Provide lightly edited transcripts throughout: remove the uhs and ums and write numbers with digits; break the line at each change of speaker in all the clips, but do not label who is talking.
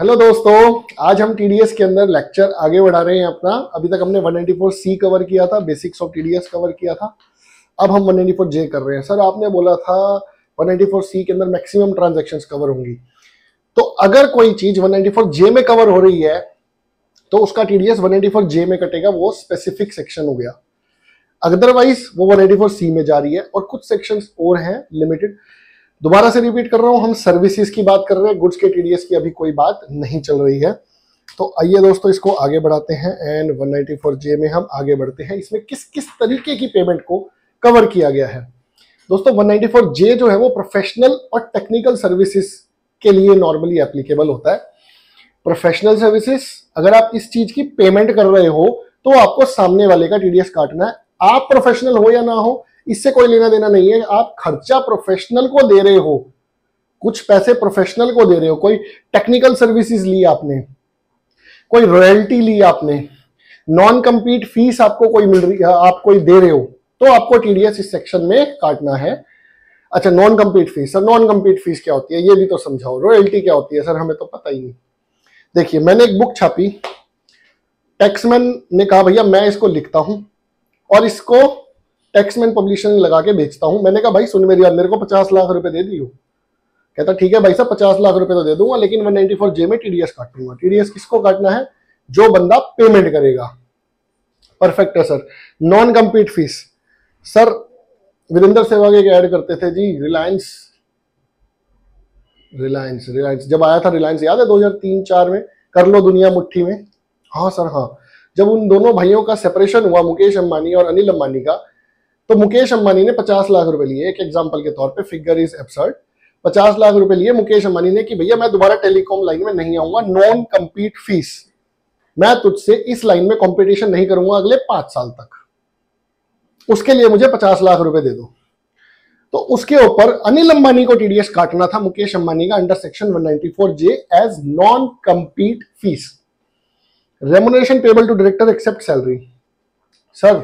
Hello दोस्तों, आज हम टीडीएस के अंदर लेक्चर आगे बढ़ा रहे हैं अपना। अभी तक हमने 194C कवर किया था, बेसिक्स ऑफ टीडीएस कवर किया था। अब हम 194J कर रहे हैं। सर आपने बोला था 194C के अंदर मैक्सिमम ट्रांजैक्शंस कवर होंगी, तो अगर कोई चीज 194J में कवर हो रही है तो उसका टीडीएस 194J में कटेगा, वो स्पेसिफिक सेक्शन हो गया। अदरवाइज वो 194C में जा रही है और कुछ सेक्शंस और हैं लिमिटेड। दोबारा से रिपीट कर रहा हूं, हम सर्विसेज की बात कर रहे हैं, गुड्स के टीडीएस की अभी कोई बात नहीं चल रही है। तो आइए दोस्तों इसको आगे बढ़ाते हैं एंड 194J में हम आगे बढ़ते हैं। इसमें किस किस तरीके की पेमेंट को कवर किया गया है। दोस्तों 194J जो है वो प्रोफेशनल और टेक्निकल सर्विसेज के लिए नॉर्मली एप्लीकेबल होता है। प्रोफेशनल सर्विसेज, अगर आप इस चीज की पेमेंट कर रहे हो तो आपको सामने वाले का टीडीएस काटना है। आप प्रोफेशनल हो या ना हो, इससे कोई लेना देना नहीं है। आप खर्चा प्रोफेशनल को दे रहे हो, कुछ पैसे प्रोफेशनल को दे रहे हो, कोई टेक्निकल सर्विसेज ली आपने, कोई रॉयल्टी ली आपने, नॉन कंपीट फीस आपको कोई मिल रही है, आप कोई दे रहे हो, तो आपको टीडीएस इस सेक्शन में काटना है। अच्छा, non compete fees, sir non compete fees क्या होती है ये भी तो समझाओ। रॉयल्टी क्या होती है सर, हमें तो पता ही नहीं। देखिए मैंने एक बुक छापी, टैक्समैन ने कहा भैया मैं इसको लिखता हूं और इसको टैक्समैन पब्लिशर लगा के बेचता हूं। मैंने कहा भाई सुन मेरी बात, मेरे को 50 लाख रुपए दे दियो। कहता ठीक है भाई साहब 50 लाख रुपए तो दे दूंगा, लेकिन 194J में टीडीएस काटूंगा। टीडीएस किसको काटना है? जो बंदा पेमेंट करेगा। परफेक्ट है sir. Non compete fees, sir Virender Sehwag एक ऐड करते थे जी, रिलायंस जब आया था, रिलायंस याद है 2003-4 में, कर लो दुनिया मुट्ठी में। हाँ सर हाँ, जब उन दोनों भाइयों का सेपरेशन हुआ, मुकेश अंबानी और अनिल अंबानी का, तो मुकेश अंबानी ने 50 लाख रुपए लिए। एक एग्जांपल के तौर पे, फिगर इज एब्सर्ड, 50 लाख रुपए लिए मुकेश अंबानी ने कि भैया मैं दोबारा टेलीकॉम लाइन में नहीं आऊंगा, नॉन कंपीट फीस, मैं तुझसे इस लाइन में कंपटीशन नहीं करूंगा अगले 5 साल तक, उसके लिए मुझे 50 लाख रुपए दे दो। तो उसके ऊपर अनिल अंबानी को टीडीएस काटना था मुकेश अंबानी का under section 194J as non compete fees. Remuneration payable to director except salary, sir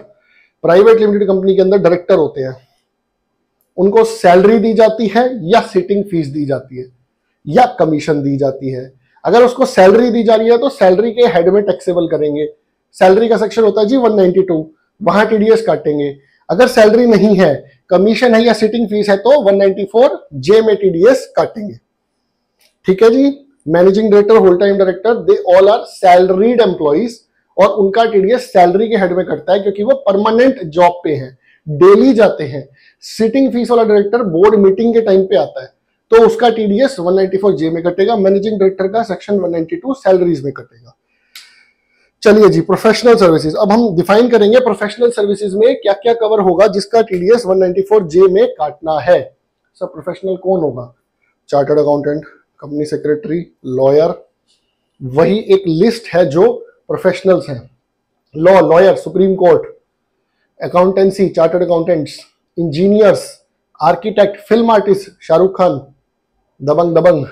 private limited company के अंदर डायरेक्टर होते हैं, उनको सैलरी दी जाती है या सिटिंग फीस दी जाती है या कमीशन दी जाती है। अगर उसको सैलरी दी जा रही है तो सैलरी के हेड में टैक्सेबल करेंगे। सैलरी का सेक्शन होता है जी 192, वहां टीडीएस काटेंगे। अगर सैलरी नहीं है, कमीशन है या सिटिंग फीस है, तो 194J में टीडीएस काटेंगे। ठीक है जी। Managing director, whole time director, they all are salaried employees, और उनका टीडीएस सैलरी के हेड में कटता है क्योंकि वो परमानेंट जॉब पे हैं, डेली जाते हैं। सिटिंग फीस वाला डायरेक्टर बोर्ड मीटिंग के टाइम पे आता है, तो उसका टीडीएस 194J में कटेगा। मैनेजिंग डायरेक्टर का सेक्शन 192 सैलरीज में कटेगा। चलिए जी, प्रोफेशनल सर्विसेज, अब हम डिफाइन करेंगे प्रोफेशनल सर्विसेज में क्या क्या कवर होगा जिसका टीडीएस 194J में काटना है। सर प्रोफेशनल कौन होगा? Chartered accountant, company secretary, lawyer, वही एक लिस्ट है जो प्रोफेशनल्स हैं। Law, lawyer, Supreme Court, accountancy, chartered accountants, engineers, architect, film artist, Shahrukh Khan, Dabangg,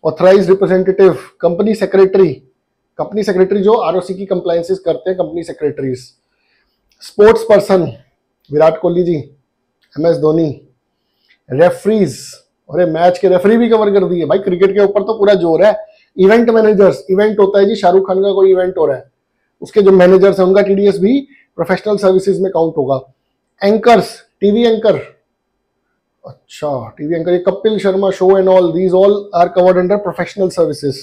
authorised representative, company secretary जो आरओसी की कंप्लायंसेस करते हैं, company secretaries, sports person, Virat Kohli ji, MS Dhoni, referees, अरे मैच के रेफरी भी कवर कर दिए भाई, क्रिकेट के ऊपर तो पूरा जोर है। इवेंट मैनेजर्स, इवेंट होता है जी, शाहरुख खान का कोई इवेंट हो रहा है, उसके जो मैनेजर्स हैं उनका टीडीएस भी प्रोफेशनल सर्विसेज में काउंट होगा। एंकर्स, टीवी एंकर, अच्छा टीवी एंकर, ये Kapil Sharma show and all, these all are covered under professional services.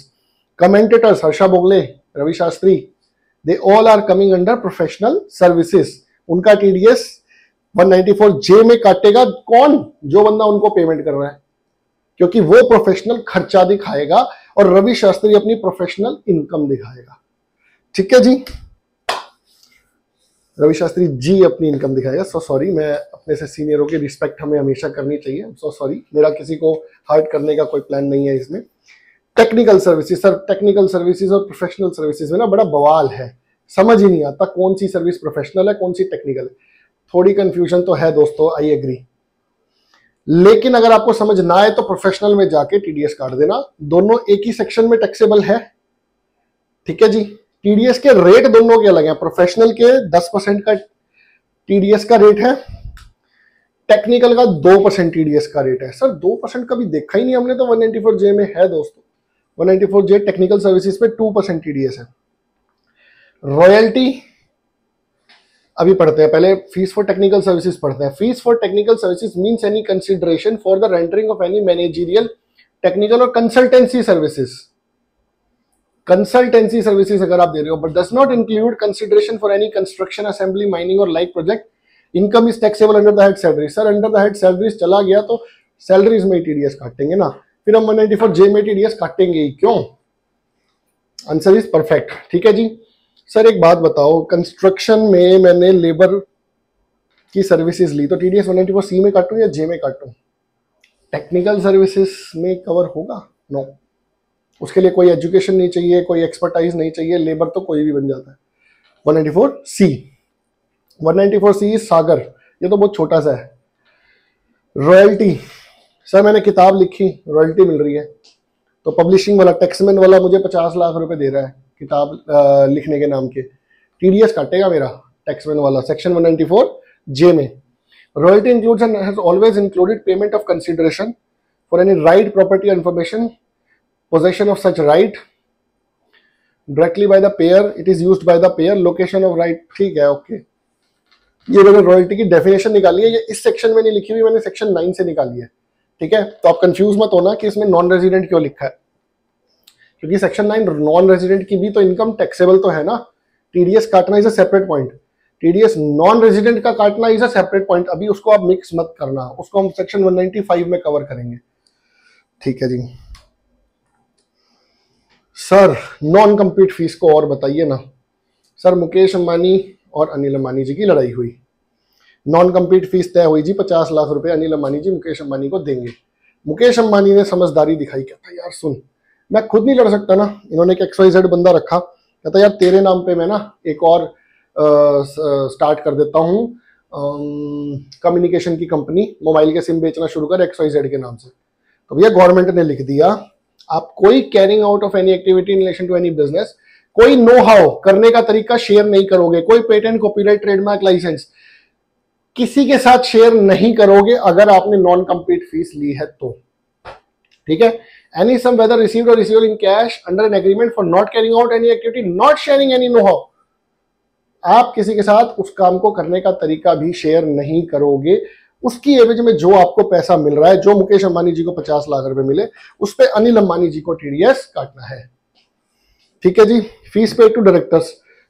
Commentators, Harsha Bhogle, Ravi Shastri, they all are coming under professional services. उनका टीडीएस 194J में काटेगा। कौन? जो बंदा उनको पेमेंट कर रहा है, क्योंकि वो प्रोफेशनल खर्चा दिखाएगा और रवि शास्त्री अपनी प्रोफेशनल इनकम दिखाएगा। ठीक है जी, रवि शास्त्री जी अपनी इनकम दिखाएगा। सो सॉरी, मैं अपने से सीनियरों की रिस्पेक्ट हमें हमेशा करनी चाहिए। सो सॉरी, मेरा किसी को हर्ट करने का कोई प्लान नहीं है इसमें। Technical services, sir technical services और प्रोफेशनल सर्विसेज में ना बड़ा बवाल है, समझ ही नहीं आता कौन सी सर्विस प्रोफेशनल है कौन सी टेक्निकल है। थोड़ी कंफ्यूजन तो है दोस्तों, आई एग्री, लेकिन अगर आपको समझ ना आए तो प्रोफेशनल में जाके टीडीएस काट देना, दोनों एक ही सेक्शन में टैक्सेबल है। ठीक है जी। टीडीएस के रेट दोनों के अलग हैं। प्रोफेशनल के 10% का टीडीएस का रेट है, टेक्निकल का 2% टीडीएस का रेट है। सर 2% कभी देखा ही नहीं हमने, तो 194J में है दोस्तों। 194J टेक्निकल सर्विसेज पे 2% टीडीएस है। रॉयल्टी अभी पढ़ते हैं, पहले फीस फॉर टेक्निकल सर्विसेज पढ़ते हैं। Fees for technical services means any consideration for the rendering of any managerial, technical और कंसल्टेंसी सर्विसेज। कंसल्टेंसी सर्विसेज अगर आप दे रहे हो, but does not include consideration for any construction, assembly, mining और like project. Income is taxable under the head salary. Sir under the head salaries चला गया तो सैलरीज में टीडीएस काटेंगे ना, फिर हम 194J में टीडीएस काटेंगे ही क्यों? Answer is perfect. ठीक है जी। सर एक बात बताओ, कंस्ट्रक्शन में मैंने लेबर की सर्विसेज ली तो टीडीएस 194C में काटूं या J में काटूं? टेक्निकल सर्विसेज में कवर होगा? नो, उसके लिए कोई एजुकेशन नहीं चाहिए, कोई एक्सपर्टाइज नहीं चाहिए, लेबर तो कोई भी बन जाता है। 194C। 194C सागर, ये तो बहुत छोटा सा है। रॉयल्टी, सर मैंने किताब लिखी, रॉयल्टी मिल रही है, तो पब्लिशिंग वाला टैक्समैन वाला मुझे 50 लाख रुपए दे रहा है किताब लिखने के नाम के, टीडीएस काटेगा मेरा टैक्समैन वाला सेक्शन 194J में। Royalty includes and has always included payment of consideration for any right, property, information, possession of such right directly by the payer, it is used by the payer, location of right। ठीक है, okay. ये मैंने royalty की definition निकाली है, ये इस section में नहीं लिखी हुई, मैंने सेक्शन 9 से निकाली है। ठीक है, तो आप कंफ्यूज मत होना कि इसमें नॉन रेजिडेंट क्यों लिखा है, क्योंकि सेक्शन 9 नॉन रेजिडेंट की भी तो इनकम टैक्सेबल तो है ना। टीडीएस काटना is a separate point, TDS non resident का काटना इज अ सेपरेट पॉइंट। अभी उसको आप मिक्स मत करना, उसको हम सेक्शन 195 में कवर करेंगे। ठीक है जी। सर नॉन कम्पीट फीस को और बताइए ना। सर मुकेश अंबानी और अनिल अंबानी जी की लड़ाई हुई, नॉन कम्पीट फीस तय हुई जी, 50 लाख रुपए अनिल अंबानी जी मुकेश अंबानी को देंगे। मुकेश अंबानी ने समझदारी दिखाई, कहता यार सुन, मैं खुद नहीं लड़ सकता ना। इन्होंने एक XYZ बंदा रखा, कहता यार तेरे नाम पे मैं ना एक और स्टार्ट कर देता हूँ कम्युनिकेशन की कंपनी, मोबाइल के सिम बेचना शुरू कर XYZ के नाम से। तो भैया गवर्नमेंट ने लिख दिया, आप कोई carrying out of any activity in relation to any business, कोई नो हाउ करने का तरीका शेयर नहीं करोगे, कोई पेटेंट, कॉपीराइट, ट्रेडमार्क, लाइसेंस किसी के साथ शेयर नहीं करोगे अगर आपने नॉन कम्पीट फीस ली है तो। ठीक है, एनी सम वेदर रिसीव्ड और receivable in cash under an agreement for not carrying out any activity, not sharing any know how. आप किसी के साथ उस काम को करने का तरीका भी शेयर नहीं करोगे, उसकी एवज में जो आपको पैसा मिल रहा है, जो मुकेश अंबानी जी को 50 लाख रुपए मिले, उस पे अनिल अंबानी जी को टीडीएस काटना है। ठीक है जी। फीस पे टू डायरेक्टर्स,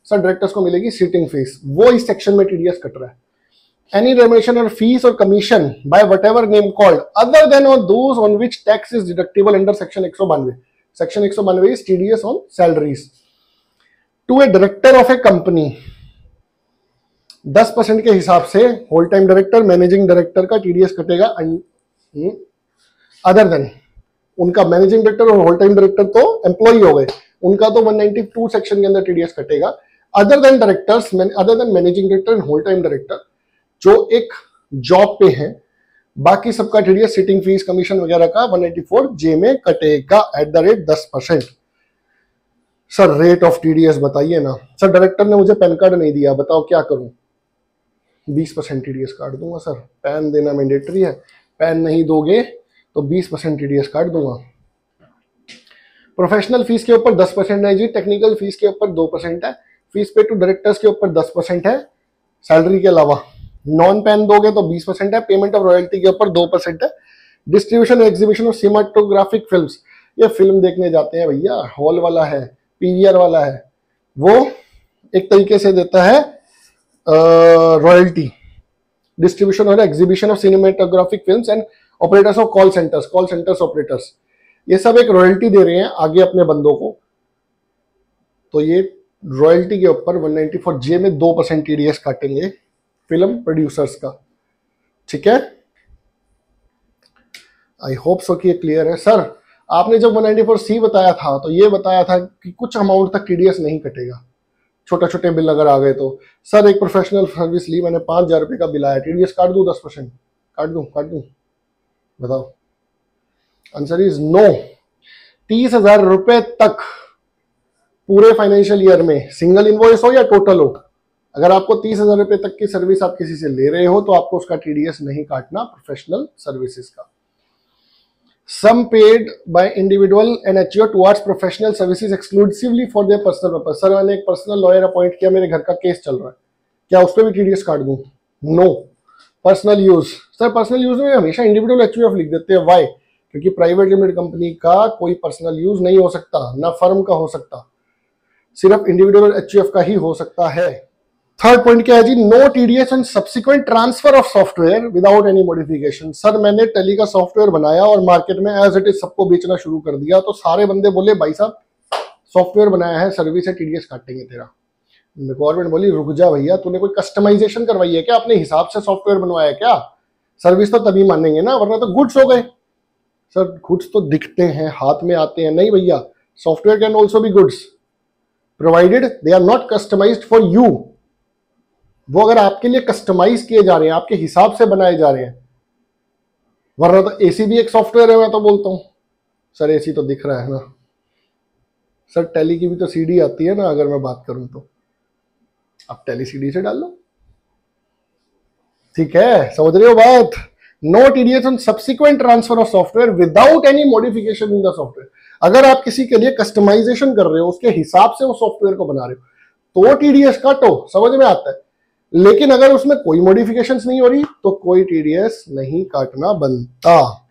सर डायरेक्टर्स को मिलेगी सीटिंग फीस, वो इस सेक्शन में टीडीएस कट रहा है। Any remuneration or fees or commission by whatever name called other than on those on which tax is deductible under section 192। Section 192 is TDS on salaries to a director of a company. 10% के हिसाब से whole time director, managing director का TDS कटेगा। Other than, उनका managing director और whole time director तो employ हो गए, उनका तो 192 सेक्शन के अंदर टीडीएस कटेगा। Other than directors, other than managing director and whole time director जो एक जॉब पे है, बाकी सबका टीडीएस, सिटिंग फीस, कमीशन वगैरह का 194J में कटेगा at the rate 10%। Sir rate of TDS बताइए ना। सर डायरेक्टर ने मुझे पैन कार्ड नहीं दिया, बताओ क्या करूं? 20% टीडीएस काट दूंगा सर, पैन देना मैंडेटरी है, पैन नहीं दोगे तो 20% टीडीएस काट दूंगा। प्रोफेशनल फीस के ऊपर 10% है जी, टेक्निकल फीस के ऊपर 2% है, फीस पे टू डायरेक्टर्स के ऊपर 10% है सैलरी के अलावा। नॉन पैन दोगे तो 20% है, पेमेंट ऑफ रॉयल्टी के ऊपर 2% है। Distribution exhibition of cinematographic films, ये फिल्म देखने जाते हैं भैया, हॉल वाला है, पीवीआर वाला है, वो एक तरीके से देता है रॉयल्टी। डिस्ट्रीब्यूशन और exhibition of cinematographic films and operators of call centres operators, ये सब एक रॉयल्टी दे रहे हैं आगे अपने बंदों को, तो ये रॉयल्टी के ऊपर 194J में 2% टीडीएस काटेंगे फिल्म प्रोड्यूसर्स का। ठीक है, आई होप सो कि ये क्लियर है। सर आपने जब 194C बताया था तो ये बताया था कि कुछ अमाउंट तक टीडीएस नहीं कटेगा, छोटे छोटे बिल अगर आ गए तो। सर एक प्रोफेशनल सर्विस ली मैंने, 5,000 रुपए का बिल आया, टीडीएस काट दूं? 10% काट दूं? बताओ। Answer is no. 30,000 रुपए तक पूरे फाइनेंशियल ईयर में, सिंगल इनवॉइस हो या टोटल हो, अगर आपको 30,000 रुपए तक की सर्विस आप किसी से ले रहे हो तो आपको उसका टीडीएस नहीं काटना प्रोफेशनल सर्विसेज का। Sum paid by individual and HUR towards professional services exclusively for their personal purpose. Sir मैंने एक पर्सनल लॉयर अपॉइंट किया, मेरे घर का केस चल रहा है, क्या उस पर भी टीडीएस काट दूं? No. Personal use, sir personal use में हमेशा इंडिविजुअल एचयूएफ लिख देते हैं। वाई? क्योंकि प्राइवेट लिमिटेड कंपनी का कोई पर्सनल यूज नहीं हो सकता, ना फर्म का हो सकता, सिर्फ इंडिविजुअल एचयूएफ का ही हो सकता है। थर्ड पॉइंट क्या है जी? No TDS on subsequent transfer of software without any modification. Sir मैंने टैली का सॉफ्टवेयर बनाया और मार्केट में एज इट इज सबको बेचना शुरू कर दिया, तो सारे बंदे बोले भाई साहब सॉफ्टवेयर बनाया है, सर्विस है, टीडीएस काटेंगे तेरा। गवर्नमेंट बोली रुक जा भैया, तूने कोई कस्टमाइजेशन करवाई है क्या? अपने हिसाब से सॉफ्टवेयर बनवाया क्या? सर्विस तो तभी मानेंगे ना, वरना तो गुड्स हो गए। सर गुड्स तो दिखते हैं, हाथ में आते हैं। नहीं भैया, software can also be goods provided they are not customized for you. वो अगर आपके लिए कस्टमाइज किए जा रहे हैं, आपके हिसाब से बनाए जा रहे हैं, वरना तो एसी भी एक सॉफ्टवेयर है। मैं तो बोलता हूं सर एसी तो दिख रहा है ना। सर टैली की भी तो सीडी आती है ना, अगर मैं बात करूं तो आप टैली सीडी से डाल लो, ठीक है, समझ रहे हो बात? No TDS on subsequent transfer of software without any modification in the software. अगर आप किसी के लिए कस्टमाइजेशन कर रहे हो, उसके हिसाब से वो सॉफ्टवेयर को बना रहे हो, तो टीडीएस काटो, समझ में आता है। लेकिन अगर उसमें कोई मॉडिफिकेशंस नहीं हो रही तो कोई टीडीएस नहीं काटना बनता।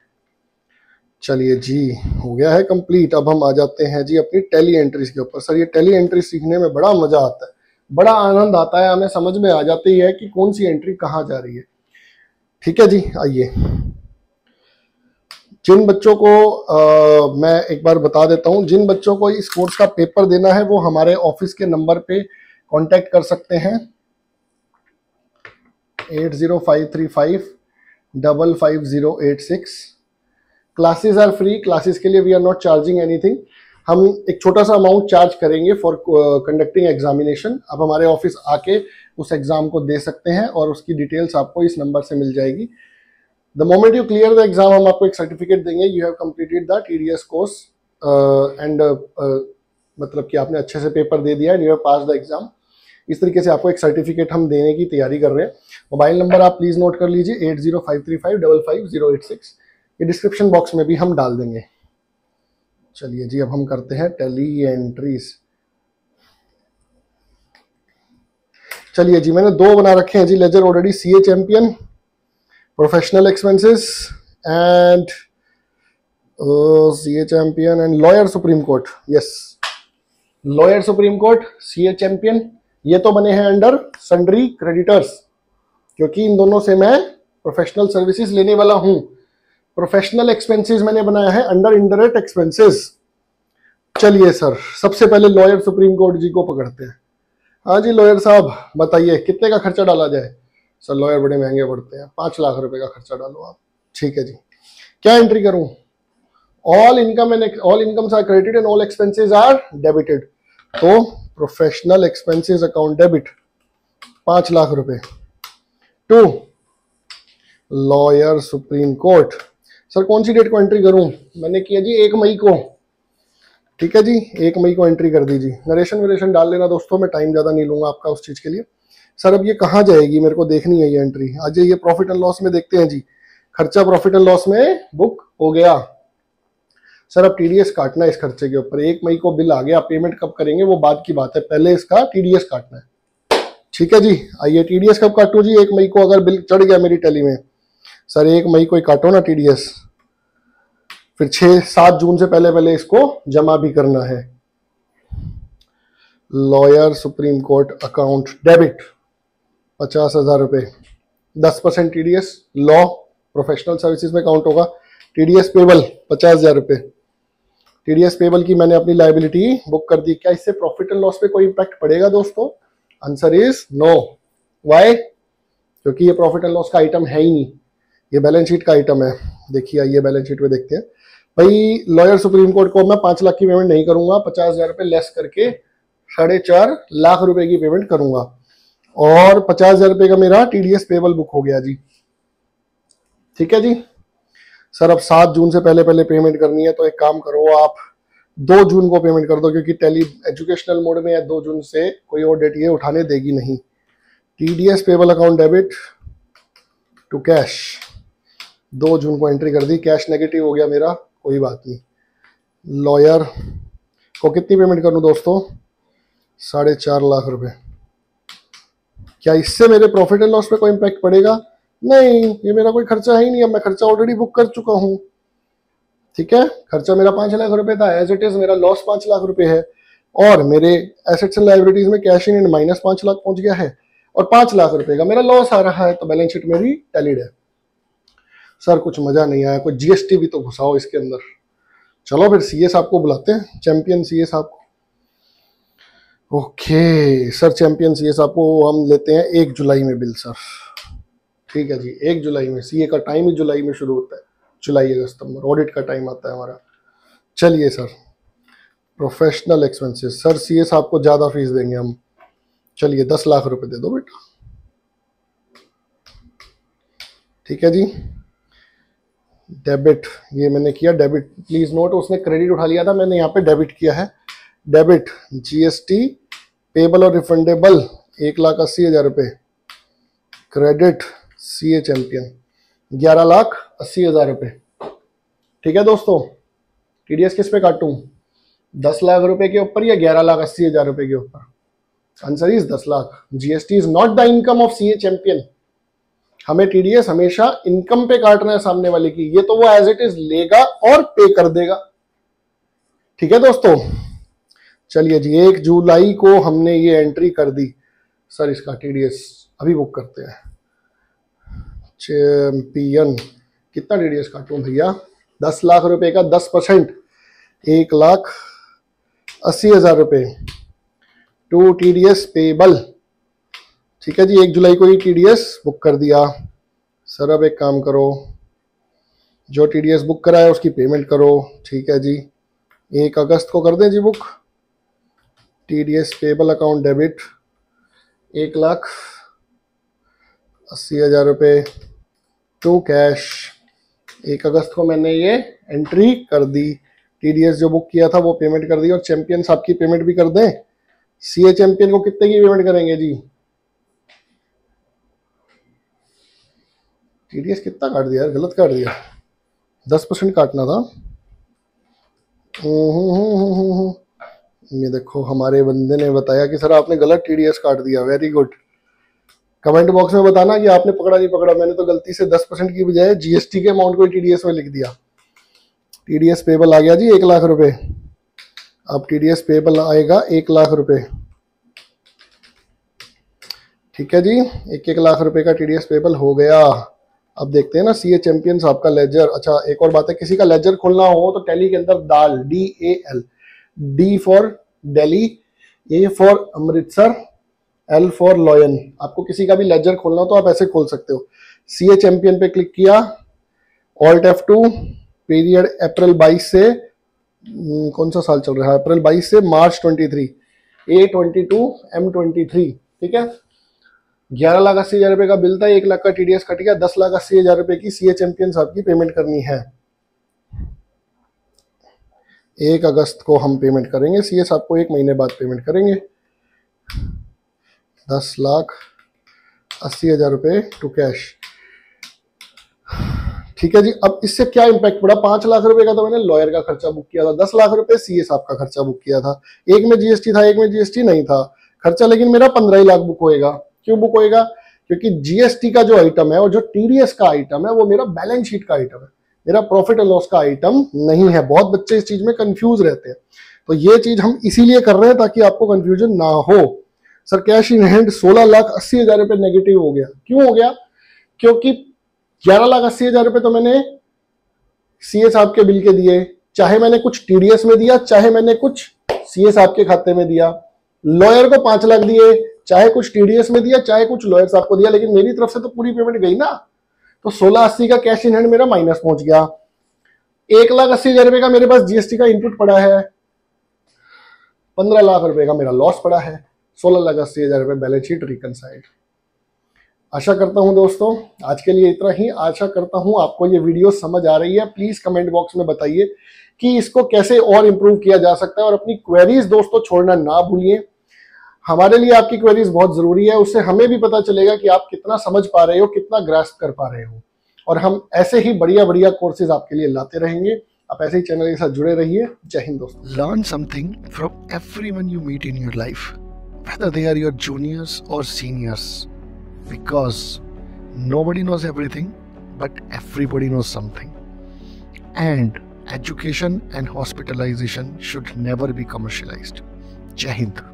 चलिए जी, हो गया है कंप्लीट। अब हम आ जाते हैं जी अपनी टैली एंट्रीज के ऊपर। सर ये टैली एंट्री सीखने में बड़ा मजा आता है, बड़ा आनंद आता है, हमें समझ में आ जाती है कि कौन सी एंट्री कहाँ जा रही है। ठीक है जी, आइए जिन बच्चों को मैं एक बार बता देता हूं, जिन बच्चों को इस कोर्स का पेपर देना है वो हमारे ऑफिस के नंबर पे कांटेक्ट कर सकते हैं 8053555086। क्लासेस आर फ्री, क्लासेस के लिए we are not charging anything. हम एक छोटा सा अमाउंट चार्ज करेंगे फॉर कंडक्टिंग एग्जामिनेशन। आप हमारे ऑफिस आके उस एग्जाम को दे सकते हैं और उसकी डिटेल्स आपको इस नंबर से मिल जाएगी। The moment you clear the exam, हम आपको एक सर्टिफिकेट देंगे, you have completed the TDS course and मतलब कि आपने अच्छे से पेपर दे दिया है, you have pass the exam. इस तरीके से आपको एक सर्टिफिकेट हम देने की तैयारी कर रहे हैं। मोबाइल नंबर आप प्लीज नोट कर लीजिए 8053555086। ये डिस्क्रिप्शन बॉक्स में भी हम डाल देंगे। चलिए जी, अब हम करते हैं टैली एंट्रीज। चलिए जी, मैंने दो बना रखे हैं जी ledger already, CA champion, professional expenses and CA champion and lawyer Supreme Court. Yes, lawyer Supreme Court, CA champion, ये तो बने हैं अंडर सन्ड्री क्रेडिटर्स, क्योंकि इन दोनों से मैं प्रोफेशनल सर्विसेज लेने वाला हूं। प्रोफेशनल एक्सपेंसेस मैंने बनाया है अंडर इनडायरेक्ट एक्सपेंसेस। चलिए सर, सबसे पहले लॉयर सुप्रीम कोर्ट जी को पकड़ते हैं। हाँ जी लॉयर साहब, बताइए कितने का खर्चा डाला जाए? सर लॉयर बड़े महंगे पड़ते हैं, 5 लाख रुपए का खर्चा डालो आप। ठीक है जी, क्या एंट्री करूं? All income and all incomes are credited and all expenses are debited. तो professional expenses account debit 5 lakh रुपए to lawyer Supreme Court. Sir कौन सी डेट को एंट्री करूं? मैंने किया जी 1 मई को। ठीक है जी, 1 मई को एंट्री कर दीजिए। नरेशन वरेशन डाल लेना दोस्तों, मैं टाइम ज्यादा नहीं लूंगा आपका उस चीज के लिए। सर अब ये कहाँ जाएगी, मेरे को देखनी है ये एंट्री। आज ये प्रॉफिट एंड लॉस में देखते हैं जी। खर्चा प्रॉफिट एंड लॉस में बुक हो गया। सर अब टीडीएस काटना है इस खर्चे के ऊपर। 1 मई को बिल आ गया, पेमेंट कब करेंगे वो बात की बात है, पहले इसका टीडीएस काटना है। ठीक है जी, आइए टीडीएस कब काटूं जी? 1 मई को अगर बिल चढ़ गया मेरी टैली में। सर 1 मई को ही काटो ना टीडीएस, फिर 6-7 जून से पहले पहले इसको जमा भी करना है। Lawyer Supreme court account debit 50,000 रुपए, 10% टीडीएस लॉ प्रोफेशनल सर्विसेज में काउंट होगा। टीडीएस पेबल 50,000 रुपए। टीडीएस पेबल की मैंने अपनी लायबिलिटी बुक कर दी। क्या इससे प्रॉफिट एंड लॉस पे कोई इंपैक्ट पड़ेगा दोस्तों? Answer is no. व्हाई? क्योंकि ये प्रॉफिट एंड लॉस का आइटम है ही नहीं, ये बैलेंस शीट का आइटम है। देखिए आइए बैलेंस शीट में देखते हैं। भाई लॉयर सुप्रीम कोर्ट को मैं 5 लाख की पेमेंट नहीं करूंगा, 50,000 रुपए लेस करके 4.5 लाख रुपए की पेमेंट करूंगा और 50,000 रुपए का मेरा टीडीएस पेबल बुक हो गया जी। ठीक है जी। सर अब 7 जून से पहले पहले पेमेंट करनी है, तो एक काम करो आप 2 जून को पेमेंट कर दो, क्योंकि टैली एजुकेशनल मोड में है। 2 जून से कोई और डेट ये उठाने देगी नहीं। TDS payable account debit to cash, 2 June को एंट्री कर दी। कैश नेगेटिव हो गया मेरा, कोई बात नहीं। लॉयर को कितनी पेमेंट करूं दोस्तों? 4.5 लाख रुपए। क्या इससे मेरे प्रॉफिट एंड लॉस पे कोई इम्पैक्ट पड़ेगा? नहीं, ये मेरा कोई खर्चा है ही नहीं, अब मैं खर्चा ऑलरेडी बुक कर चुका हूं। ठीक है, खर्चा मेरा 5 लाख रुपए था, एज इट इज मेरा लॉस 5 लाख रुपए है, और मेरे एसेट्स एंड लायबिलिटीज में कैश इन माइनस 5 लाख पहुंच गया है, और 5 लाख रुपए का मेरा लॉस आ रहा है, तो बैलेंस शीट मेरी टैलीड है। सर कुछ मजा नहीं आया, कोई जीएसटी भी तो घुसाओ इसके अंदर। चलो फिर सीए साहब को बुलाते हैं, चैंपियन सीए साहब को। ओके सर, चैंपियन सीए साहब को हम लेते हैं 1 जुलाई में बिल सर। ठीक है जी, 1 जुलाई में, सीए का टाइम ही जुलाई में शुरू होता है, जुलाई अगस्त सितंबर ऑडिट का टाइम आता है हमारा। चलिए sir, professional expenses, sir CA साहब को ज्यादा फीस देंगे हम। चलिए 10 लाख रुपए दे दो बेटा। ठीक है जी, डेबिट, ये मैंने किया डेबिट, प्लीज नोट, उसने क्रेडिट उठा लिया था, मैंने यहाँ पे डेबिट किया है। डेबिट जीएसटी पेबल और रिफंडेबल 1,80,000 रुपए। क्रेडिट सीए चैंपियन 11,80,000 रुपए। ठीक है दोस्तों, टीडीएस किस पे काटूं? 10 लाख रुपए के ऊपर या 11,80,000 रुपए के ऊपर? Answer is 10 lakh. GST is not the income of CA champion. हमें टीडीएस हमेशा इनकम पे काटना है सामने वाले की, ये तो वो एज इट इज लेगा और पे कर देगा। ठीक है दोस्तों, चलिए जी, 1 जुलाई को हमने ये एंट्री कर दी। सर इसका टीडीएस अभी बुक करते हैं। चैंपियन कितना टीडीएस काटूं भैया? 10 लाख रुपए का 10%, 1,80,000 रुपए टू टीडीएस पेबल। ठीक है जी, 1 जुलाई को ही टीडीएस बुक कर दिया। सर अब एक काम करो, जो टीडीएस बुक करा है उसकी पेमेंट करो। ठीक है जी, 1 अगस्त को कर दें जी book. TDS payable account debit 1,80,000 रुपए टू कैश। 1 अगस्त को मैंने ये एंट्री कर दी। टीडीएस जो बुक किया था वो पेमेंट कर दी, और चैंपियन साहब की पेमेंट भी कर दें। सीए चैंपियन को कितने की पेमेंट करेंगे जी? टीडीएस कितना काट दिया यार, गलत काट दिया, 10% काटना था। ये देखो हमारे बंदे ने बताया कि सर आपने गलत टीडीएस काट दिया, वेरी गुड। कमेंट बॉक्स में बताना कि आपने पकड़ा नहीं पकड़ा। मैंने तो गलती से 10% की बजाय जीएसटी के अमाउंट को टीडीएस में लिख दिया। टीडीएस पेबल आ गया जी 1 लाख रुपए। अब टीडीएस पेबल आएगा 1 लाख रुपए। ठीक है जी, 1 लाख रुपए का टीडीएस पेबल हो गया। अब देखते हैं ना सीए चैंपियन साहब का लेजर। अच्छा एक और बात है, किसी का लेजर खोलना हो तो टैली के अंदर डाल, DAL, D for Delhi, A for Amritsar, L for lion. आपको किसी का भी लेजर खोलना हो तो आप ऐसे खोल सकते हो। सीए चैंपियन पे क्लिक किया, Alt F2, पीरियड अप्रैल 22 से कौन सा साल चल रहा है, अप्रैल 22 से मार्च 23, A22 M23। ठीक है, 11,80,000 रुपए का बिल था, 1 लाख का टीडीएस कट गया, 10,80,000 रुपए की सीए चैंपियन साहब की पेमेंट करनी है। 1 अगस्त को हम पेमेंट करेंगे, सीए साहब को 1 महीने बाद पेमेंट करेंगे। 10,80,000 रुपए टू कैश। ठीक है जी, अब इससे क्या इंपैक्ट पड़ा? 5 लाख रुपए का तो मैंने लॉयर का खर्चा बुक किया था, 10 लाख रुपए सीए साहब का खर्चा बुक किया था। एक में जीएसटी था, एक में जीएसटी नहीं था। खर्चा लेकिन मेरा 15 लाख बुक होएगा। क्यों बुक होएगा? क्योंकि जीएसटी का जो आइटम है और जो टीडीएस का आइटम है वो मेरा बैलेंस शीट का आइटम है, मेरा प्रॉफिट एंड लॉस का आइटम नहीं है। बहुत बच्चे इस चीज में कंफ्यूज रहते हैं, तो ये चीज हम इसीलिए कर रहे हैं ताकि आपको कंफ्यूजन ना हो। सर कैश इन हैंड 16,80,000 रुपए नेगेटिव हो गया। क्यों हो गया? क्योंकि 11,80,000 रुपए तो मैंने सीए साहब के बिल के दिए, चाहे मैंने कुछ टीडीएस में दिया, चाहे मैंने कुछ सीए साहब के खाते में दिया। लॉयर को 5 लाख दिए, चाहे कुछ टीडीएस में दिया, चाहे कुछ लॉयर साहब को दिया, लेकिन मेरी तरफ से तो पूरी पेमेंट गई ना। तो 16,80 का कैश इन हैंड मेरा माइनस पहुंच गया। 1,80,000 रुपए का मेरे पास जीएसटी का इनपुट पड़ा है, 15 लाख रुपए का मेरा लॉस पड़ा है, 16,80,000 रुपए बैलेंस शीट रिकनसाइल्ड। आशा करता हूं दोस्तों आज के लिए इतना ही। आशा करता हूं आपको ये वीडियो समझ आ रही है। प्लीज कमेंट बॉक्स में बताइए कि इसको कैसे और इम्प्रूव किया जा सकता है, और अपनी क्वेरीज दोस्तों छोड़ना ना भूलिए। हमारे लिए आपकी क्वेरीज बहुत जरूरी है, उससे हमें भी पता चलेगा कि आप कितना समझ पा रहे हो, कितना ग्रास्प कर पा रहे हो, और हम ऐसे ही बढ़िया बढ़िया कोर्सेज आपके लिए लाते रहेंगे। आप ऐसे ही चैनल के साथ जुड़े रहिए। जय हिंद दोस्तों। Learn something from everyone you meet in your life, whether they are your juniors or seniors, because nobody knows everything, but everybody knows something. And education and hospitalization should never be commercialized. Jai Hind.